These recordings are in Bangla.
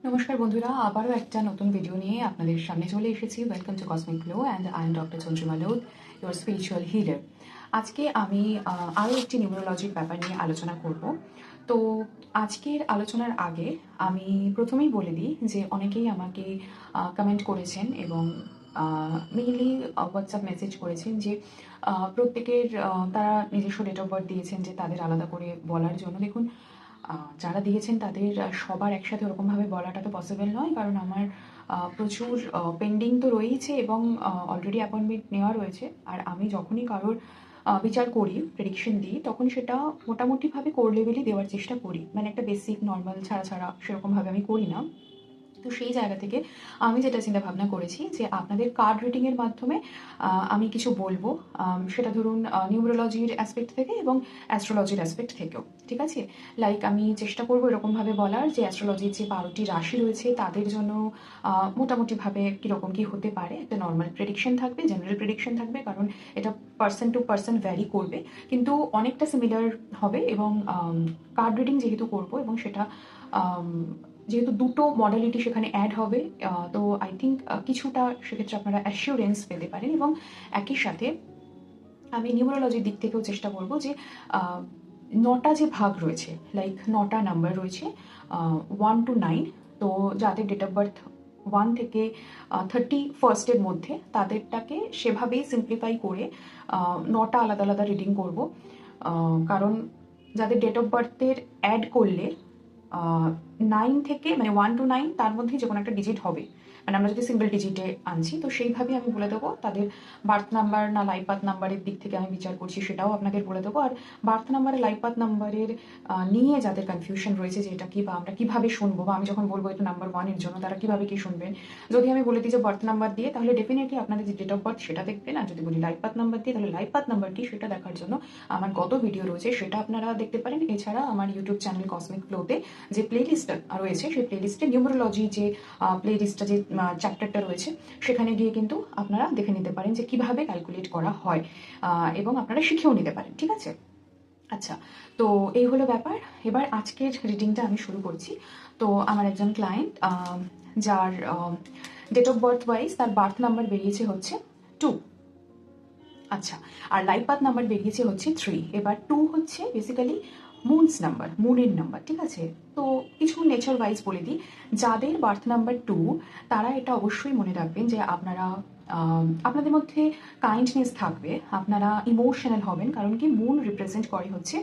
নমস্কার বন্ধুরা, আবারও একটা নতুন ভিডিও নিয়ে আপনাদের সামনে চলে এসেছি। Welcome to Cosmic Glow and I am doctor Chandrima Lodh, your spiritual healer. আজকে আমি আরও একটি নিউরোলজির ব্যাপার নিয়ে আলোচনা করব। তো আজকের আলোচনার আগে আমি প্রথমেই বলে দিই যে অনেকেই আমাকে কমেন্ট করেছেন এবং মেইনলি হোয়াটসঅ্যাপ মেসেজ করেছেন যে প্রত্যেকের তারা নিজস্ব ডেট অফ বার্থ দিয়েছেন যে তাদের আলাদা করে বলার জন্য। দেখুন, যারা দিয়েছেন তাদের সবার একসাথে ওরকমভাবে বলাটা তো পসিবল নয়, কারণ আমার প্রচুর পেন্ডিং তো রয়েইছে এবং অলরেডি অ্যাপয়েন্টমেন্ট নেওয়া রয়েছে। আর আমি যখনই কারোর বিচার করি, প্রেডিকশন দিই, তখন সেটা মোটামুটিভাবে কোর লেভেলই দেওয়ার চেষ্টা করি, মানে একটা বেসিক নর্মাল ছাড়া ছাড়া সেরকমভাবে আমি করি না। তো সেই জায়গা থেকে আমি যেটা চিন্তা ভাবনা করেছি যে আপনাদের কার্ড রিডিংয়ের মাধ্যমে আমি কিছু বলবো, সেটা ধরুন নিউরোলজির অ্যাসপেক্ট থেকে এবং অ্যাস্ট্রোলজির অ্যাসপেক্ট থেকেও, ঠিক আছে? লাইক আমি চেষ্টা করবো এরকমভাবে বলার যে অ্যাস্ট্রোলজির যে 12টি রাশি রয়েছে তাদের জন্য মোটামুটিভাবে কীরকম কী হতে পারে, একটা নর্মাল প্রেডিকশন থাকবে, জেনারেল প্রেডিকশন থাকবে, কারণ এটা পার্সন টু পার্সন ভ্যারি করবে, কিন্তু অনেকটা সিমিলার হবে। এবং কার্ড রিডিং যেহেতু করবো এবং সেটা যেহেতু দুটো মডালিটি সেখানে অ্যাড হবে, তো আই থিঙ্ক কিছুটা সেক্ষেত্রে আপনারা অ্যাসিওরেন্স পেতে পারেন। এবং একই সাথে আমি নিউরোলজির দিক থেকেও চেষ্টা করব যে 9টা যে ভাগ রয়েছে, লাইক 9টা নাম্বার রয়েছে 1 to 9, তো যাদের ডেট অফ বার্থ 1 থেকে 31 মধ্যে তাদেরটাকে সেভাবেই সিম্পলিফাই করে 9টা আলাদা আলাদা রিডিং করব। কারণ যাদের ডেট অফ বার্থের অ্যাড করলে 9 থেকে মানে 1 to 9 তার মধ্যে যে কোনো একটা ডিজিট হবে, মানে আমরা যদি সিঙ্গেল ডিজিটে আনছি, তো সেইভাবে আমি বলে দেবো। তাদের বার্থ নাম্বার না লাইফ পাথ নাম্বারের দিক থেকে আমি বিচার করছি সেটাও আপনাদের বলে দেবো। আর বার্থ নাম্বারে লাইফ পাথ নাম্বারের নিয়ে যাদের কনফিউশন রয়েছে যে এটা কি বা আমরা কীভাবে শুনবো, বা আমি যখন বলবো এটা নাম্বার 1-এর জন্য তারা কীভাবে কী শুনবেন, যদি আমি বলে দিই যে বার্থ নাম্বার দিয়ে, তাহলে ডেফিনেটলি আপনাদের যে ডেট অফ বার্থ সেটা দেখবেন। আর যদি বলি লাইফ পাথ নাম্বার দিয়ে, তাহলে লাইফ পাথ নাম্বার কি সেটা দেখার জন্য আমার গত ভিডিও রয়েছে, সেটা আপনারা দেখতে পারেন। এছাড়া আমার ইউটিউব চ্যানেল কসমিক গ্লোতে যে প্লেলিস্ট রয়েছে, সেই প্লেলিস্টে নিউরোলজি যে প্লেলিস্টটা যে চ্যাপ্টারটা রয়েছে, সেখানে গিয়ে কিন্তু আপনারা দেখে নিতে পারেন যে কিভাবে ক্যালকুলেট করা হয়, এবং আপনারা শিখেও নিতে পারেন, ঠিক আছে? আচ্ছা, তো এই হলো ব্যাপার। এবার আজকের রিডিংটা আমি শুরু করছি। তো আমার একজন ক্লায়েন্ট, যার ডেট অফ বার্থ ওয়াইজ তার বার্থ নাম্বার বেরিয়েছে হচ্ছে 2। আচ্ছা, আর লাইফ পাথ নাম্বার বেরিয়েছে হচ্ছে 3। এবার 2 হচ্ছে বেসিক্যালি মুনস নাম্বার, মুনের নাম্বার, ঠিক আছে? তো কিছু নেচার ওয়াইজ বলে দিই, যাদের বার্থ নাম্বার 2 তারা এটা অবশ্যই মনে রাখবেন যে আপনারা আপনাদের মধ্যে কাইন্ডনেস থাকবে, আপনারা ইমোশনাল হবেন, কারণ কি মুন রিপ্রেজেন্ট করে হচ্ছে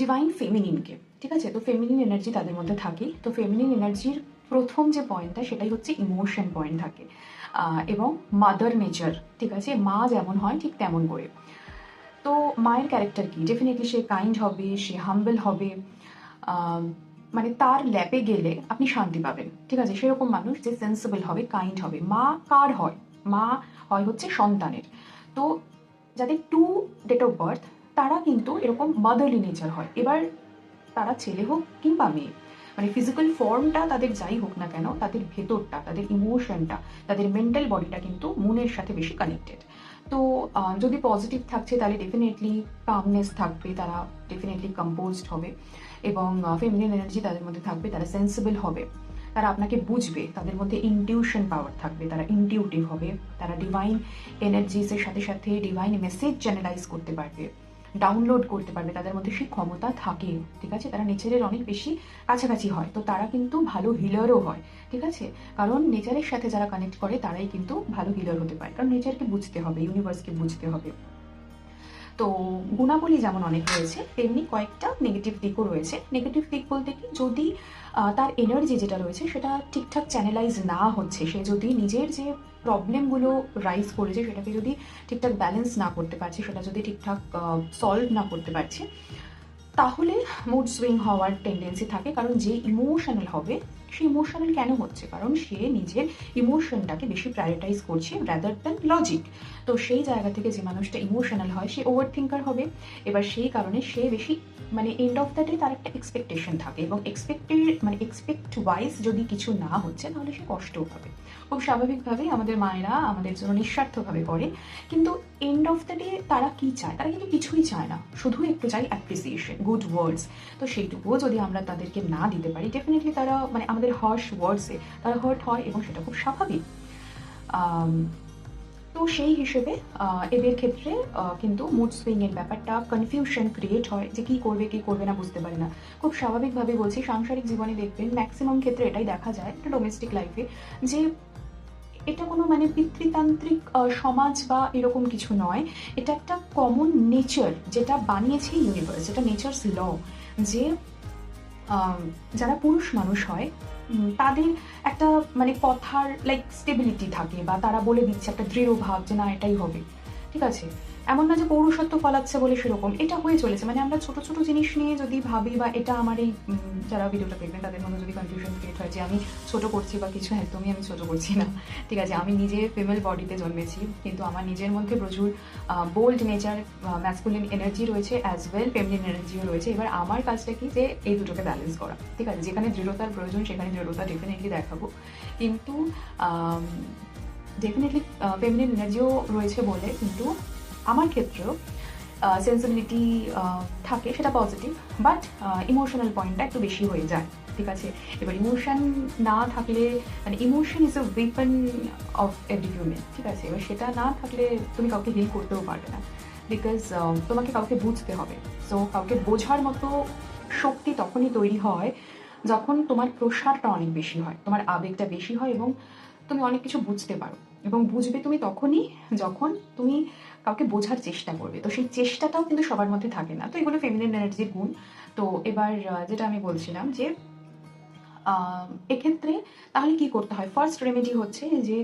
ডিভাইন ফেমিনিনকে, ঠিক আছে? তো ফেমিনিন এনার্জি তাদের মধ্যে থাকে। তো ফেমিনিন এনার্জির প্রথম যে পয়েন্টটা সেটাই হচ্ছে ইমোশন পয়েন্ট থাকে, এবং মাদার নেচার, ঠিক আছে? মা যেমন হয় ঠিক তেমন করে। তো মায়ের ক্যারেক্টার কি? ডেফিনেটলি সে কাইন্ড হবে, সে হাম্বল হবে, মানে তার ল্যাপে গেলে আপনি শান্তি পাবেন, ঠিক আছে? সেরকম মানুষ যে সেন্সিবল হবে, কাইন্ড হবে। মা কার হয়? মা হয় হচ্ছে সন্তানের। তো যাদের 2 ডেট অফ বার্থ তারা কিন্তু এরকম মাদারলি নেচার হয়। এবার তারা ছেলে হোক কিংবা মেয়ে, মানে ফিজিক্যাল ফর্মটা তাদের যাই হোক না কেন, তাদের ভেতরটা, তাদের ইমোশনটা, তাদের মেন্টাল বডিটা কিন্তু মনের সাথে বেশি কানেক্টেড। তো যদি পজিটিভ থাকছে তাহলে ডেফিনেটলি কামনেস থাকবে, তারা ডেফিনেটলি কম্পোজড হবে, এবং ফেমিনিন এনার্জি তাদের মধ্যে থাকবে, তারা সেন্সিবল হবে, তারা আপনাকে বুঝবে, তাদের মধ্যে ইনটিউশন পাওয়ার থাকবে, তারা ইনটিউটিভ হবে, তারা ডিভাইন এনার্জিসের সাথে সাথে ডিভাইন মেসেজ চ্যানেলাইজ করতে পারবে, ডাউনলোড করতে পারবে, তাদের মধ্যে সেই ক্ষমতা থাকে, ঠিক আছে? তারা নেচারের অনেক বেশি কাছাকাছি হয়, তো তারা কিন্তু ভালো হিলারও হয়, ঠিক আছে? কারণ নেচারের সাথে যারা কানেক্ট করে তারাই কিন্তু ভালো হিলার হতে পারে, কারণ নেচারকে বুঝতে হবে, ইউনিভার্সকে বুঝতে হবে। তো গুণাবলী যেমন অনেক রয়েছে, তেমনি কয়েকটা নেগেটিভ দিকও রয়েছে। নেগেটিভ দিক বলতে কি, যদি তার এনার্জি যেটা রয়েছে সেটা ঠিকঠাক চ্যানেলাইজ না হচ্ছে, সে যদি নিজের যে প্রবলেমগুলো রাইজ করেছে সেটাকে যদি ঠিকঠাক ব্যালেন্স না করতে পারছে, সেটা যদি ঠিকঠাক সলভ না করতে পারছে, তাহলে মুড সুইং হওয়ার টেন্ডেন্সি থাকে। কারণ যে ইমোশনাল হবে, সে ইমোশনাল কেন হচ্ছে? কারণ সে নিজের ইমোশনটাকে বেশি প্রায়োরিটাইজ করছে রাদার দ্যান লজিক। তো সেই জায়গা থেকে যে মানুষটা ইমোশনাল হয় সে ওভার থিঙ্কার হবে। এবার সেই কারণে সে বেশি মানে এন্ড অফ দ্য ডে তার একটা এক্সপেকটেশন থাকে, এবং এক্সপেক্ট ওয়াইজ যদি কিছু না হচ্ছে তাহলে সে কষ্টও পাবে। খুব স্বাভাবিকভাবেই আমাদের মায়েরা আমাদের জন্য নিঃস্বার্থভাবে করে, কিন্তু এন্ড অফ দ্য ডে তারা কি চায়? তারা কিন্তু কিছুই চায় না, শুধু একটু চাই অ্যাপ্রিসিয়েশন, গুড ওয়ার্ডস। তো সেইটুকুও যদি আমরা তাদেরকে না দিতে পারি, ডেফিনেটলি তারা মানে আমাদের হার্শ ওয়ার্ডসে তারা হার্ট হয়, এবং সেটা খুব স্বাভাবিক। তো সেই হিসেবে এদের ক্ষেত্রে কিন্তু মুড সুইংয়ের ব্যাপারটা, কনফিউশন ক্রিয়েট হয় যে কী করবে কী করবে না বুঝতে পারে না। খুব স্বাভাবিকভাবে বলছি, সাংসারিক জীবনে দেখবেন ম্যাক্সিমাম ক্ষেত্রে এটাই দেখা যায়, একটা ডোমেস্টিক লাইফে, যে এটা কোনো মানে পিতৃতান্ত্রিক সমাজ বা এরকম কিছু নয়। এটা একটা কমন নেচার যেটা বানিয়েছে ইউনিভার্স, যেটা নেচারস ল, যে যারা পুরুষ মানুষ হয় তাদের একটা মানে কথার লাইক স্টেবিলিটি থাকে, বা তারা বলে দিচ্ছে একটা দৃঢ় ভাব যে না এটাই হবে, ঠিক আছে। এমন না যে পৌরুষত্ব ফলাচ্ছে বলে সেরকম, এটা হয়ে চলেছে। মানে আমরা ছোট ছোট জিনিস নিয়ে যদি ভাবি, বা এটা আমার এই যারা ভিডিওটা দেখবেন তাদের মধ্যে যদি কনফিউশন ক্রিয়েট হয় যে আমি ছোট করছি বা কিছু, একদমই আমি ছোট করছি না, ঠিক আছে। আমি নিজে ফিমেল বডিতে জন্মেছি, কিন্তু আমার নিজের মধ্যে প্রচুর বোল্ড নেচার, ম্যাসকুলিন এনার্জি রয়েছে, অ্যাজ ওয়েল ফেমিনিন এনার্জিও রয়েছে। এবার আমার কাজটা কি, যে এই দুটোকে ব্যালেন্স করা, ঠিক আছে। যেখানে দৃঢ়তার প্রয়োজন সেখানে দৃঢ়তা ডেফিনেটলি দেখাবো, কিন্তু ডেফিনেটলি ফেমিনিন এনার্জিও রয়েছে বলে কিন্তু আমার ক্ষেত্রেও সেন্সিবিলিটি থাকে, সেটা পজিটিভ, বাট ইমোশনাল পয়েন্টটা একটু বেশি হয়ে যায়, ঠিক আছে। এবার ইমোশন না থাকলে, মানে emotion is a weapon of every human, ঠিক আছে। এবার সেটা না থাকলে তুমি কাউকে হিল করতেও পারবে না, বিকজ তোমাকে কাউকে বুঝতে হবে। সো কাউকে বোঝার মতো শক্তি তখনই তৈরি হয় যখন তোমার প্রসারটা অনেক বেশি হয়, তোমার আবেগটা বেশি হয়, এবং তুমি অনেক কিছু বুঝতে পারো। এবং বুঝবে তুমি তখনই যখন তুমি কাউকে বোঝার চেষ্টা করবে। তো সেই চেষ্টাটাও কিন্তু সবার মধ্যে থাকে না। তো এগুলো ফেমিনিন এনার্জির গুণ। তো এবার যেটা আমি বলছিলাম যে এক্ষেত্রে তাহলে কি করতে হয়? ফার্স্ট রেমেডি হচ্ছে যে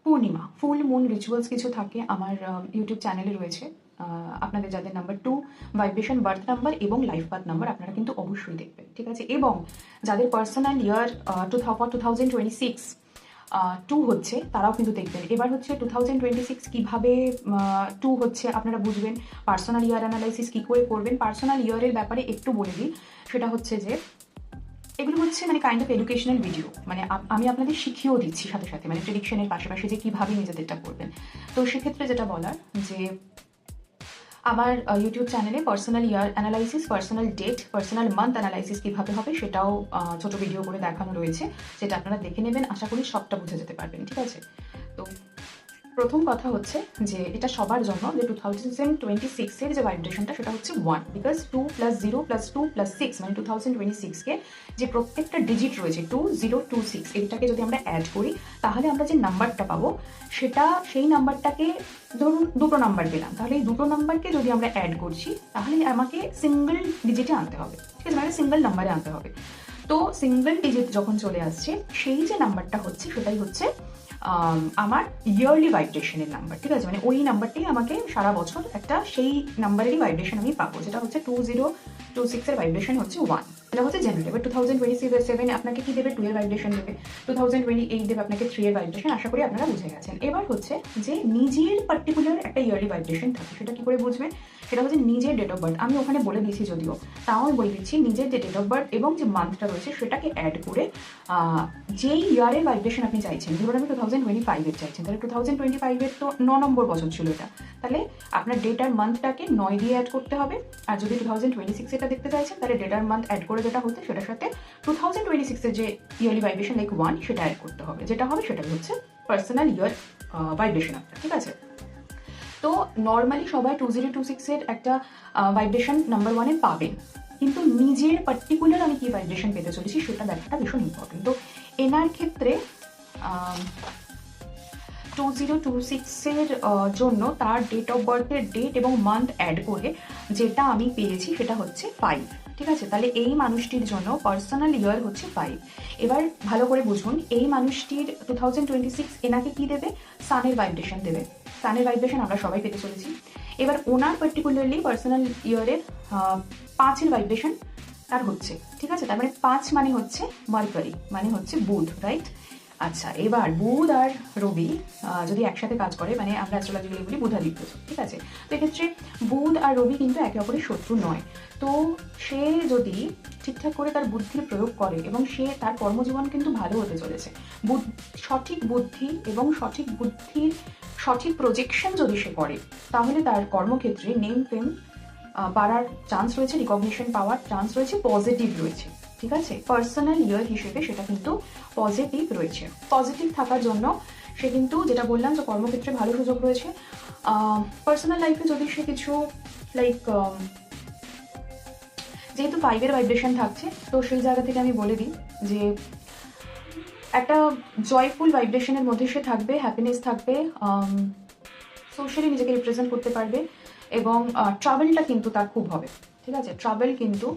পূর্ণিমা, ফুল মুন রিচুয়ালস কিছু থাকে আমার ইউটিউব চ্যানেলে রয়েছে। আপনাদের যাদের নাম্বার 2 ভাইব্রেশন বার্থ নাম্বার এবং লাইফ পাথ নাম্বার, আপনারা কিন্তু অবশ্যই দেখবেন, ঠিক আছে। এবং যাদের পার্সোনাল ইয়ার 2026 2 হচ্ছে, তারাও কিন্তু দেখবেন। এবার হচ্ছে 2026 কীভাবে 2 হচ্ছে আপনারা বুঝবেন, পার্সোনাল ইয়ার অ্যানালাইসিস কী করে করবেন। পার্সোনাল ইয়ারের ব্যাপারে একটু বলে দিই, সেটা হচ্ছে যে এগুলো হচ্ছে মানে কাইন্ড অফ এডুকেশনাল ভিডিও, মানে আমি আপনাদের শিখিয়েও দিচ্ছি সাথে সাথে, মানে প্রেডিকশনের পাশাপাশি যে কীভাবে নিজেদেরটা করবেন। তো সেক্ষেত্রে যেটা বলার, যে আমার ইউটিউব চ্যানেলে personal year analysis, personal date, personal month analysis কীভাবে হবে সেটাও ছোটো ভিডিও করে দেখানো রয়েছে, যেটা আপনারা দেখে নেবেন। আশা করি সবটা বুঝে যেতে পারবেন, ঠিক আছে। তো প্রথম কথা হচ্ছে যে এটা সবার জন্য, যে 2026-এর যে ভাইব্রেশনটা সেটা হচ্ছে 1, বিকজ 2 + 0 + 2 + 6 মানে 2026-কে যে প্রত্যেকটা ডিজিট রয়েছে 2026, এটাকে যদি আমরা অ্যাড করি তাহলে আমরা যে নাম্বারটা পাবো সেটা, সেই নাম্বারটাকে ধরুন দুটো নাম্বার পেলাম, তাহলে এই দুটো নাম্বারকে যদি আমরা অ্যাড করছি তাহলে আমাকে সিঙ্গেল ডিজিটে আনতে হবে, ঠিক আছে, মানে সিঙ্গেল নাম্বারে আনতে হবে। তো সিঙ্গেল ডিজিট যখন চলে আসছে, সেই যে নাম্বারটা হচ্ছে সেটাই হচ্ছে আমার ইয়ারলি ভাইব্রেশনের নাম্বার, ঠিক আছে। মানে ওই নাম্বারটাই আমাকে সারা বছর একটা সেই নাম্বারেরই ভাইব্রেশন আমি পাবো, যেটা হচ্ছে 2026-এর ভাইব্রেশন হচ্ছে 1, এটা হচ্ছে জেনারেল। এবার 2027 আপনাকে কি দেবে? 2 এর ভাইব্রেশন দেবে, 2028 দেবে আপনাকে 3 এর ভাইব্রেশন। আশা করি আপনারা বুঝে গেছেন। এবার হচ্ছে যে নিজের পার্টিকুলার একটা ইয়ারলি ভাইব্রেশন থাকে, সেটা কি করে বুঝবেন? সেটা হচ্ছে নিজের ডেট অফ বার্থ। আমি ওখানে বলে দিয়েছি যদিও, তাও আমি বলে দিচ্ছি, নিজের যে ডেট অফ বার্থ এবং যে মান্থটা রয়েছে সেটাকে অ্যাড করে যেই ইয়ারের ভাইব্রেশন আপনি চাইছেন, ধরুন আমি 2025-এর চাইছেন, তাহলে 2025-এর তো 9 নম্বর বছর ছিল এটা, তাহলে আপনার ডেট আর মান্থটাকে 9 দিয়ে অ্যাড করতে হবে। আর যদি 2026-এটা দেখতে চাইছেন তাহলে ডেট আর মান্থ অ্যাড করে যেটা হচ্ছে সেটার সাথে 2026-এর যে ইয়ারলি ভাইব্রেশন লাইক 1 সেটা অ্যাড করতে হবে, যেটা হবে সেটাই হচ্ছে পার্সোনাল ইয়ার ভাইব্রেশন আপনার, ঠিক আছে। তো নর্মালি সবাই 2026-এর একটা ভাইব্রেশন নাম্বার 1-এ পাবেন, কিন্তু নিজের পার্টিকুলার আমি কি ভাইব্রেশন পেতে চলেছি সেটা দেখাটা ভীষণ ইম্পর্টেন্ট। তো এনার ক্ষেত্রে 2026-এর জন্য তার ডেট অফ বার্থের ডেট এবং মান্থ অ্যাড করে যেটা আমি পেয়েছি সেটা হচ্ছে 5, ঠিক আছে। তাহলে এই মানুষটির জন্য পার্সোনাল ইয়ার হচ্ছে 5। এবার ভালো করে বুঝুন, এই মানুষটির 2026 এনাকে কি দেবে? সানের ভাইব্রেশন দেবে। সানের ভাইব্রেশন আমরা সবাই পেতে চলেছি। এবার ওনার পার্টিকুলারলি পার্সোনাল ইয়ারের 5-এর ভাইব্রেশন তার হচ্ছে, ঠিক আছে। তার মানে 5 মানে হচ্ছে মার্কারি, মানে হচ্ছে বুধ, রাইট। আচ্ছা, এবার বুধ আর রবি যদি একসাথে কাজ করে, মানে আমরা অ্যাস্ট্রোলজিক্যালি বলি বুধাদিত্য, ঠিক আছে। তো এক্ষেত্রে বুধ আর রবি কিন্তু একে অপরের শত্রু নয়। তো সে যদি ঠিকঠাক করে তার বুদ্ধির প্রয়োগ করে এবং সে তার কর্মজীবন কিন্তু ভালো হতে চলেছে। সঠিক বুদ্ধি এবং সঠিক বুদ্ধির সঠিক প্রজেকশন যদি সে করে, তাহলে তার কর্মক্ষেত্রে নেম ফেম বাড়ার চান্স রয়েছে, রিকগনিশন পাওয়ার চান্স রয়েছে, পজিটিভ রয়েছে, ঠিক আছে। পার্সোনাল ইয়ার হিসেবে সেটা কিন্তু পজিটিভ রয়েছে। পজিটিভ থাকার জন্য সে কিন্তু, যেটা বললাম যে কর্মক্ষেত্রে ভালো সুযোগ রয়েছে। পার্সোনাল লাইফে যদি সে কিছু লাইক, যেহেতু 5-এর ভাইব্রেশন থাকছে, তো সেই জায়গা থেকে আমি বলে দিই যে একটা জয়ফুল ভাইব্রেশনের মধ্যে সে থাকবে, হ্যাপিনেস থাকবে, সোশ্যালি নিজেকে রিপ্রেজেন্ট করতে পারবে এবং ট্রাভেলটা কিন্তু তার খুব হবে, ঠিক আছে। ট্রাভেল কিন্তু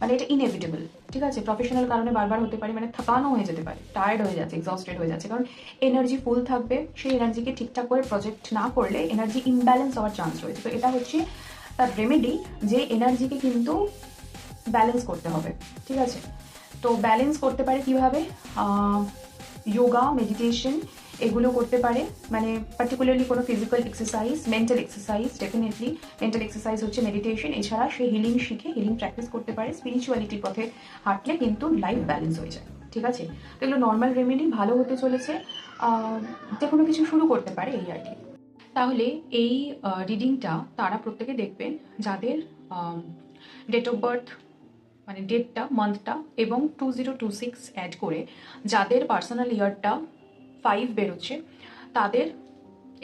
মানে এটা ইনএভিটেবল, ঠিক আছে। প্রফেশনাল কারণে বারবার হতে পারে, মানে থাকানো হয়ে যেতে পারে, টায়ার্ড হয়ে যাচ্ছে, এক্সস্টেড হয়ে যাচ্ছে, কারণ এনার্জি ফুল থাকবে। সেই এনার্জিকে ঠিকঠাক করে প্রজেক্ট না করলে এনার্জি ইমব্যালেন্স হওয়ার চান্স রয়েছে। তো এটা হচ্ছে তার রেমেডি, যে এনার্জিকে কিন্তু ব্যালেন্স করতে হবে, ঠিক আছে। তো ব্যালেন্স করতে পারে কিভাবে? যোগা, মেডিটেশন এগুলো করতে পারে, মানে পার্টিকুলারলি কোনো physical exercise, mental exercise, definitely mental exercise হচ্ছে মেডিটেশন। এছাড়া সে হিলিং শিখে হিলিং প্র্যাকটিস করতে পারে। স্পিরিচুয়ালিটির পথে হাঁটলে কিন্তু লাইফ ব্যালেন্স হয়ে যায়, ঠিক আছে। তো এগুলো নর্মাল রেমেডি, ভালো হতে চলেছে, যে কোনো কিছু শুরু করতে পারে, এই আর কি। তাহলে এই রিডিংটা তারা প্রত্যেকে দেখবেন যাদের ডেট অফ বার্থ, মানে ডেটটা, মান্থটা এবং 2026 অ্যাড করে যাদের পার্সোনাল ইয়ারটা 5 বেরোচ্ছে, তাদের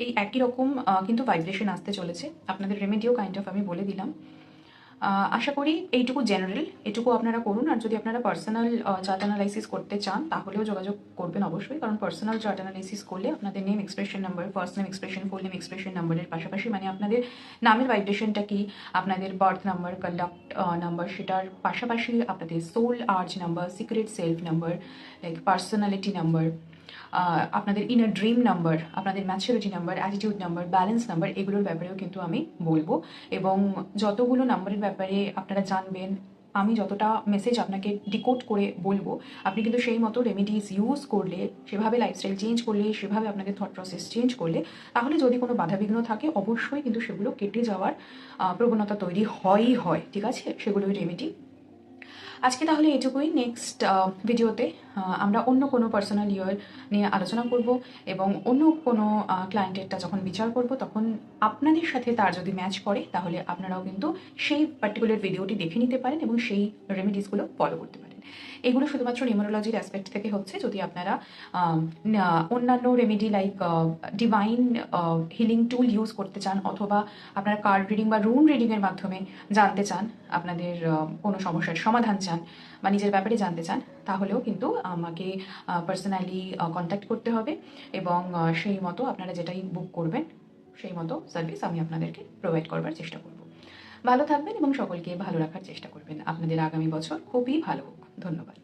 এই একই রকম কিন্তু ভাইব্রেশন আসতে চলেছে। আপনাদের রেমেডিও কাইন্ড অফ আমি বলে দিলাম। আশা করি এইটুকু জেনারেল, এটুকু আপনারা করুন। আর যদি আপনারা পার্সোনাল চার্ট অ্যানালাইসিস করতে চান, তাহলেও যোগাযোগ করবেন অবশ্যই, কারণ পার্সোনাল চার্ট অ্যানালাইসিস করলে আপনাদের name expression number, first name expression, full name expression নাম্বারের পাশাপাশি, মানে আপনাদের নামের ভাইব্রেশনটা কি, আপনাদের বার্থ নাম্বার, কন্ডাক্ট নাম্বার, সেটার পাশাপাশি আপনাদের soul urge number, secret self number, like personality number, আপনাদের ইনার ড্রিম নাম্বার, আপনাদের maturity number, attitude number, balance number, এগুলোর ব্যাপারেও কিন্তু আমি বলবো। এবং যতগুলো নাম্বারের ব্যাপারে আপনারা জানবেন, আমি যতটা মেসেজ আপনাকে ডিকোড করে বলবো, আপনি কিন্তু সেই মতো রেমেডিস ইউজ করলে, সেভাবে লাইফস্টাইল চেঞ্জ করলে, সেভাবে আপনাদের থট প্রসেস চেঞ্জ করলে, তাহলে যদি কোনো বাধাবিঘ্ন থাকে, অবশ্যই কিন্তু সেগুলো কেটে যাওয়ার প্রবণতা তৈরি হয়, ঠিক আছে। সেগুলোই রেমেডি। আজকে তাহলে এটুকুই। নেক্সট ভিডিওতে আমরা অন্য কোনো পার্সোনাল ইয়ার নিয়ে আলোচনা করব এবং অন্য কোনো ক্লায়েন্টেরটা যখন বিচার করব, তখন আপনাদের সাথে তার যদি ম্যাচ করে, তাহলে আপনারাও কিন্তু সেই পার্টিকুলার ভিডিওটি দেখে নিতে পারেন এবং সেই রেমেডিসগুলো ফলো করতে পারেন। এগুলো শুধুমাত্র নিউমারোলজির অ্যাসপেক্ট থেকে হচ্ছে। যদি আপনারা অন্যান্য রেমেডি লাইক ডিভাইন হিলিং টুল ইউজ করতে চান, অথবা আপনারা কার্ড রিডিং বা রুন রিডিংয়ের মাধ্যমে জানতে চান, আপনাদের কোনো সমস্যার সমাধান চান বা নিজের ব্যাপারে জানতে চান, তাহলেও কিন্তু আমাকে পার্সোনালি কন্ট্যাক্ট করতে হবে এবং সেই মতো আপনারা যেটাই বুক করবেন, সেই মতো সার্ভিস আমি আপনাদেরকে প্রোভাইড করবার চেষ্টা করব। ভালো থাকবেন এবং সকলকে ভালো রাখার চেষ্টা করবেন। আপনাদের আগামী বছর খুবই ভালো হোক। ধন্যবাদ।